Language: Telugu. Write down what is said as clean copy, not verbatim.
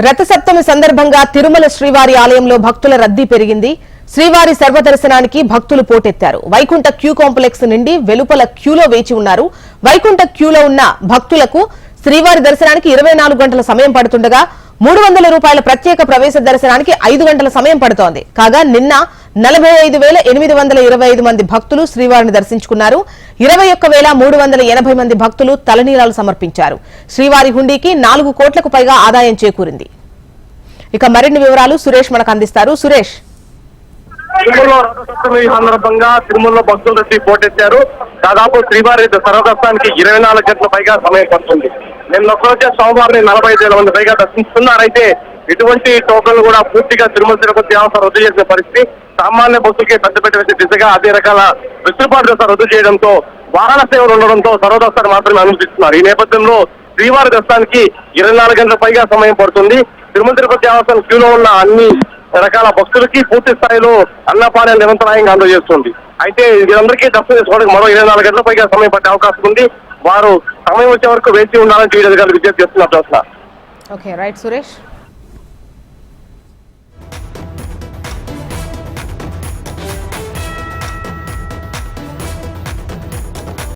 రథసప్తమి సందర్భంగా తిరుమల శ్రీవారి ఆలయంలో భక్తుల రద్దీ పెరిగింది. శ్రీవారి సర్వదర్శనానికి భక్తులు పోటెత్తారు. వైకుంఠ క్యూ కాంప్లెక్స్ నుండి వెలుపల క్యూలో వేచి ఉన్నారు. వైకుంఠ క్యూలో ఉన్న భక్తులకు శ్రీవారి దర్శనానికి 24 గంటల సమయం పడుతుండగా 300 రూపాయల ప్రత్యేక ప్రవేశ దర్శనానికి 5 గంటల సమయం పడుతోంది. కాగా నిన్న 45,825 మంది భక్తులు శ్రీవారిని దర్శించుకున్నారు. 21,380 మంది భక్తులు తలనీలాలు సమర్పించారు. శ్రీవారి హుండీకి 4 కోట్లకు పైగా ఆదాయం చేకూరింది. ఇక మరిన్ని వివరాలు సురేష్ మనకు అందిస్తారు. సురేష్, తిరుమలలో రథసప్తమి సందర్భంగా తిరుమలలో భక్తులు వచ్చి పోటెత్తారు. దాదాపు శ్రీవారి సర్వదర్శనానికి 24 గంటల పైగా సమయం పడుతుంది. నిన్న ఒక్కరోజే సోమవారం 45,000 మంది పైగా దర్శించుకున్నారైతే ఇటువంటి టోకన్లు కూడా పూర్తిగా తిరుమల తిరుపతి దేవస్థానం రద్దు చేసిన పరిస్థితి. సామాన్య భక్తులకే పెద్దపీట వేసే దిశగా అదే రకాల వెసులుబాటు దశ రద్దు చేయడంతో వాహన సేవలు ఉండడంతో సర్వదర్శనం మాత్రమే అనుమతిస్తున్నారు. ఈ నేపథ్యంలో శ్రీవారి దర్శనానికి 24 గంటల పైగా సమయం పడుతుంది. తిరుమల తిరుపతి దేవస్థానం క్యూలో ఉన్న అన్ని రకాల భక్తులకి పూర్తి స్థాయిలో అన్నపానాలు నిరంతరాయంగా అందజేస్తుంది. అయితే వీరందరికీ దర్శనం చేసుకోవడానికి మరో 24 గంటల పైగా సమయం పట్టే అవకాశం ఉంది. వారు సమయం వచ్చే వరకు వేచి ఉండాలని టీవీ అధికారులు విజ్ఞప్తి చేస్తున్నారు. Okay, right Suresh.